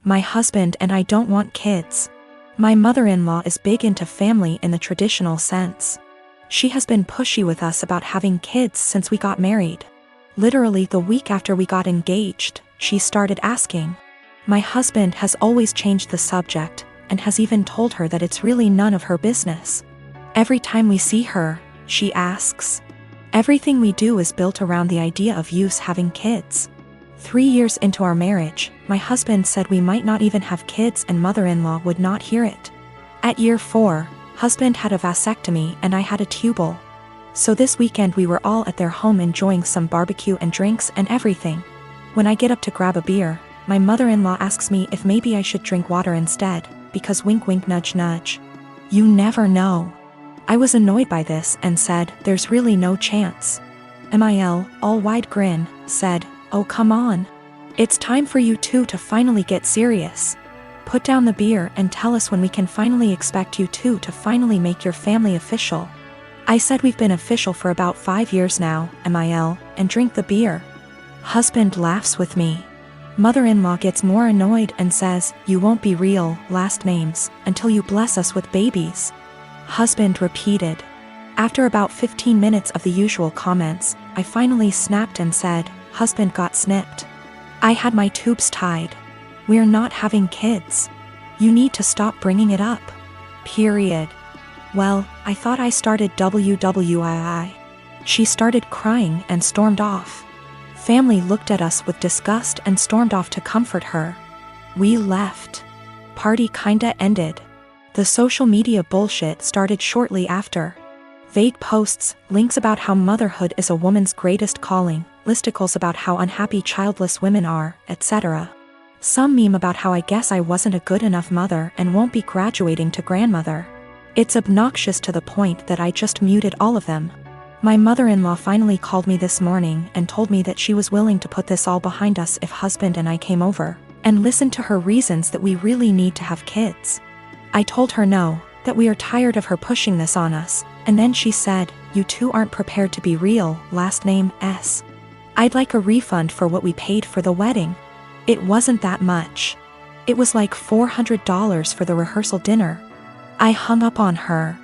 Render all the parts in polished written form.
My husband and I don't want kids. My mother-in-law is big into family in the traditional sense. She has been pushy with us about having kids since we got married. Literally the week after we got engaged, she started asking. My husband has always changed the subject, and has even told her that it's really none of her business. Every time we see her, she asks. Everything we do is built around the idea of us having kids. 3 years into our marriage, my husband said we might not even have kids and mother-in-law would not hear it. At year 4, husband had a vasectomy and I had a tubal. So this weekend we were all at their home enjoying some barbecue and drinks and everything. When I get up to grab a beer, my mother-in-law asks me if maybe I should drink water instead, because wink wink nudge nudge. You never know. I was annoyed by this and said, there's really no chance. Mil, all wide grin, said, oh come on. It's time for you two to finally get serious. Put down the beer and tell us when we can finally expect you two to finally make your family official. I said we've been official for about 5 years now, Mil, and drink the beer. Husband laughs with me. Mother-in-law gets more annoyed and says, you won't be real, last names, until you bless us with babies. Husband repeated. After about 15 minutes of the usual comments, I finally snapped and said, husband got snipped. I had my tubes tied. We're not having kids. You need to stop bringing it up. Period. Well, I thought I started WWII. She started crying and stormed off. Family looked at us with disgust and stormed off to comfort her. We left. Party kinda ended. The social media bullshit started shortly after. Vague posts, links about how motherhood is a woman's greatest calling, listicles about how unhappy childless women are, etc. Some meme about how I guess I wasn't a good enough mother and won't be graduating to grandmother. It's obnoxious to the point that I just muted all of them. My mother-in-law finally called me this morning and told me that she was willing to put this all behind us if husband and I came over, and listened to her reasons that we really need to have kids. I told her no, that we are tired of her pushing this on us, and then she said, you two aren't prepared to be real, last name S. I'd like a refund for what we paid for the wedding. It wasn't that much. It was like $400 for the rehearsal dinner. I hung up on her.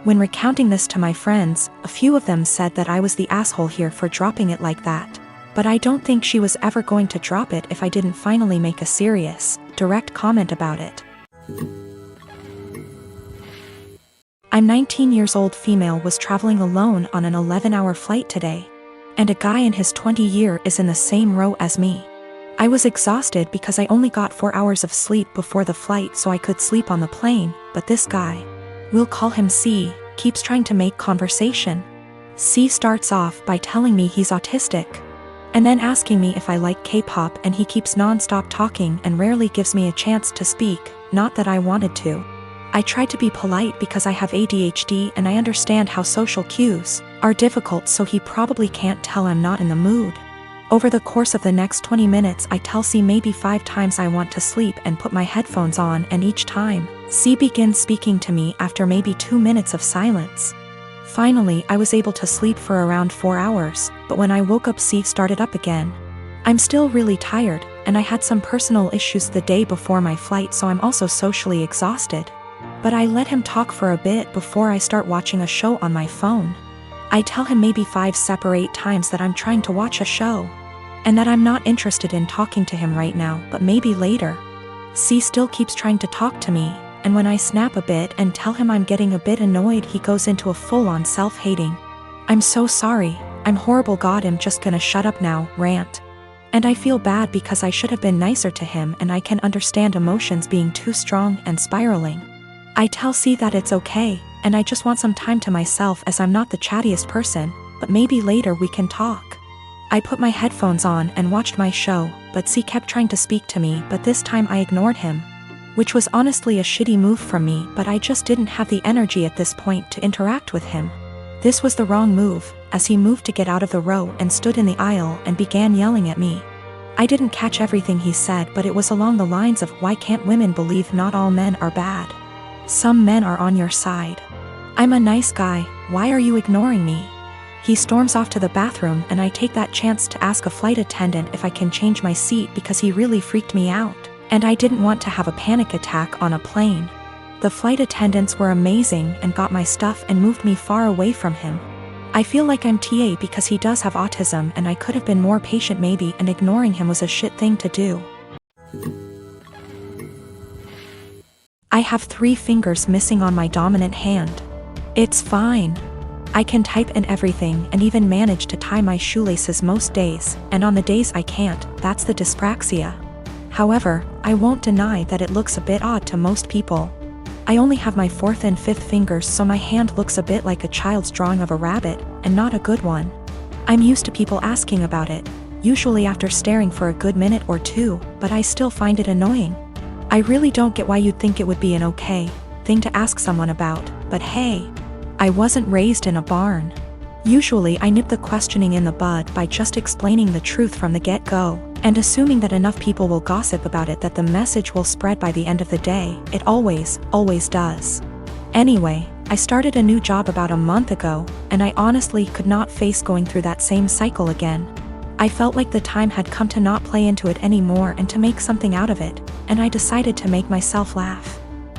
When recounting this to my friends, a few of them said that I was the asshole here for dropping it like that. But I don't think she was ever going to drop it if I didn't finally make a serious, direct comment about it. I'm 19 years old female was traveling alone on an 11-hour flight today. And a guy in his 20-year is in the same row as me. I was exhausted because I only got 4 hours of sleep before the flight so I could sleep on the plane, but this guy, we'll call him C, keeps trying to make conversation. C starts off by telling me he's autistic, and then asking me if I like K-pop, and he keeps non-stop talking and rarely gives me a chance to speak, not that I wanted to. I tried to be polite because I have ADHD and I understand how social cues are difficult, so he probably can't tell I'm not in the mood. Over the course of the next 20 minutes I tell C maybe 5 times I want to sleep and put my headphones on, and each time, C begins speaking to me after maybe 2 minutes of silence. Finally I was able to sleep for around 4 hours, but when I woke up C started up again. I'm still really tired, and I had some personal issues the day before my flight, so I'm also socially exhausted. But I let him talk for a bit before I start watching a show on my phone. I tell him maybe 5 separate times that I'm trying to watch a show, and that I'm not interested in talking to him right now, but maybe later. C still keeps trying to talk to me, and when I snap a bit and tell him I'm getting a bit annoyed, he goes into a full-on self-hating, I'm so sorry, I'm horrible, God, I'm just gonna shut up now, rant. And I feel bad because I should have been nicer to him, and I can understand emotions being too strong and spiraling. I tell C that it's okay, and I just want some time to myself as I'm not the chattiest person, but maybe later we can talk. I put my headphones on and watched my show, but C kept trying to speak to me, but this time I ignored him. Which was honestly a shitty move from me, but I just didn't have the energy at this point to interact with him. This was the wrong move, as he moved to get out of the row and stood in the aisle and began yelling at me. I didn't catch everything he said, but it was along the lines of, why can't women believe not all men are bad? Some men are on your side. I'm a nice guy, why are you ignoring me? He storms off to the bathroom, and I take that chance to ask a flight attendant if I can change my seat because he really freaked me out, And I didn't want to have a panic attack on a plane. The flight attendants were amazing and got my stuff and moved me far away from him. I feel like I'm TA because he does have autism and I could have been more patient maybe, and ignoring him was a shit thing to do. I have 3 fingers missing on my dominant hand. It's fine. I can type and everything and even manage to tie my shoelaces most days, and on the days I can't, that's the dyspraxia. However, I won't deny that it looks a bit odd to most people. I only have my 4th and 5th fingers, so my hand looks a bit like a child's drawing of a rabbit, and not a good one. I'm used to people asking about it, usually after staring for a good minute or 2, but I still find it annoying. I really don't get why you'd think it would be an okay thing to ask someone about, but hey, I wasn't raised in a barn. Usually I nip the questioning in the bud by just explaining the truth from the get-go, and assuming that enough people will gossip about it that the message will spread by the end of the day. It always does. Anyway, I started a new job about a month ago, and I honestly could not face going through that same cycle again. I felt like the time had come to not play into it anymore and to make something out of it, and I decided to make myself laugh.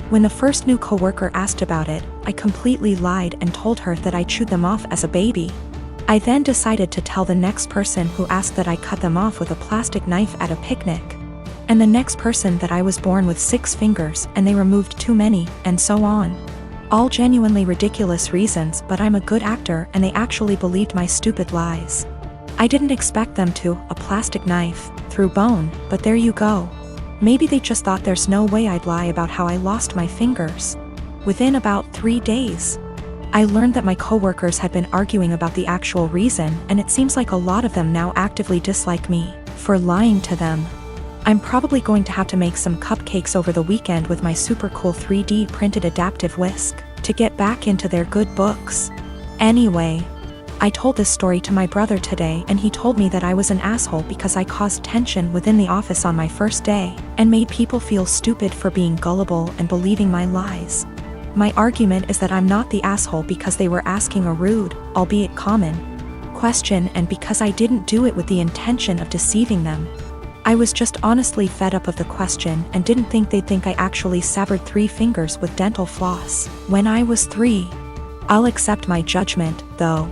When the first new coworker asked about it, I completely lied and told her that I chewed them off as a baby. I then decided to tell the next person who asked that I cut them off with a plastic knife at a picnic. And the next person that I was born with 6 fingers and they removed too many, and so on. All genuinely ridiculous reasons, but I'm a good actor and they actually believed my stupid lies. I didn't expect them to, a plastic knife, through bone, but there you go. Maybe they just thought there's no way I'd lie about how I lost my fingers. Within about 3 days, I learned that my coworkers had been arguing about the actual reason, and it seems like a lot of them now actively dislike me for lying to them. I'm probably going to have to make some cupcakes over the weekend with my super cool 3D printed adaptive whisk to get back into their good books. Anyway, I told this story to my brother today and he told me that I was an asshole because I caused tension within the office on my first day and made people feel stupid for being gullible and believing my lies. My argument is that I'm not the asshole because they were asking a rude, albeit common, question, and because I didn't do it with the intention of deceiving them. I was just honestly fed up of the question and didn't think they'd think I actually severed 3 fingers with dental floss when I was 3. I'll accept my judgment, though.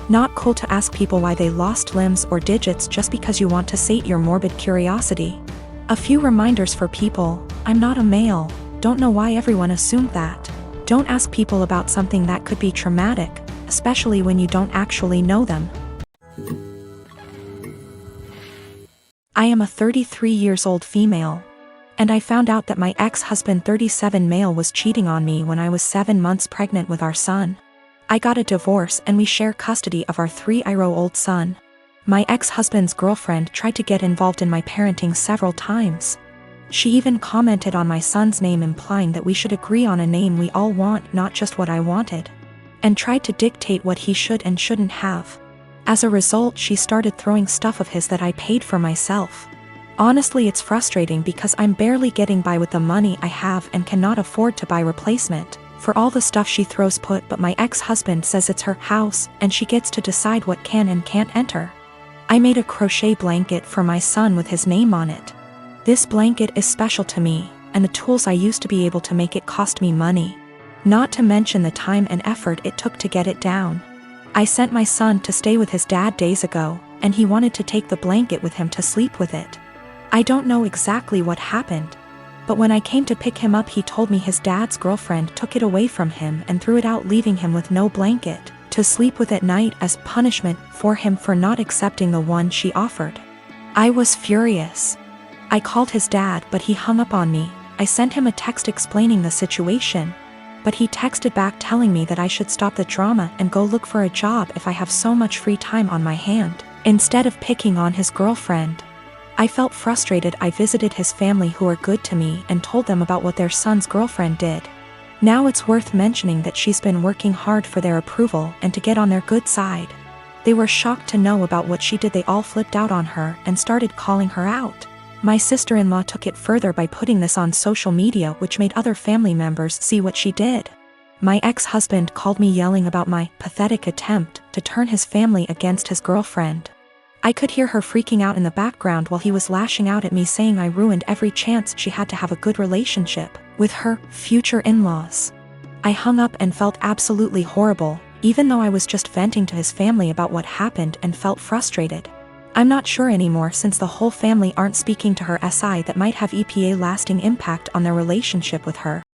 Not cool to ask people why they lost limbs or digits just because you want to sate your morbid curiosity. A few reminders for people: I'm not a male. Don't know why everyone assumed that. Don't ask people about something that could be traumatic, especially when you don't actually know them. I am a 33 years old female, and I found out that my ex-husband 37 male was cheating on me when I was 7 months pregnant with our son. I got a divorce and we share custody of our 3-year-old son. My ex-husband's girlfriend tried to get involved in my parenting several times. She even commented on my son's name, implying that we should agree on a name we all want, not just what I wanted, and tried to dictate what he should and shouldn't have. As a result, she started throwing stuff of his that I paid for myself. Honestly, it's frustrating because I'm barely getting by with the money I have and cannot afford to buy replacement for all the stuff she throws put, but my ex-husband says it's her house and she gets to decide what can and can't enter. I made a crochet blanket for my son with his name on it. This blanket is special to me, and the tools I used to be able to make it cost me money. Not to mention the time and effort it took to get it down. I sent my son to stay with his dad days ago, and he wanted to take the blanket with him to sleep with it. I don't know exactly what happened, but when I came to pick him up, he told me his dad's girlfriend took it away from him and threw it out, leaving him with no blanket to sleep with at night as punishment for him for not accepting the one she offered. I was furious. I called his dad, but he hung up on me. I sent him a text explaining the situation, but he texted back telling me that I should stop the drama and go look for a job if I have so much free time on my hand, instead of picking on his girlfriend. I felt frustrated. I visited his family, who are good to me, and told them about what their son's girlfriend did. Now it's worth mentioning that she's been working hard for their approval and to get on their good side. They were shocked to know about what she did. They all flipped out on her and started calling her out. My sister-in-law took it further by putting this on social media, which made other family members see what she did. My ex-husband called me, yelling about my pathetic attempt to turn his family against his girlfriend. I could hear her freaking out in the background while he was lashing out at me, saying I ruined every chance she had to have a good relationship with her future in-laws. I hung up and felt absolutely horrible, even though I was just venting to his family about what happened and felt frustrated. I'm not sure anymore, since the whole family aren't speaking to her, that might have a lasting impact on their relationship with her.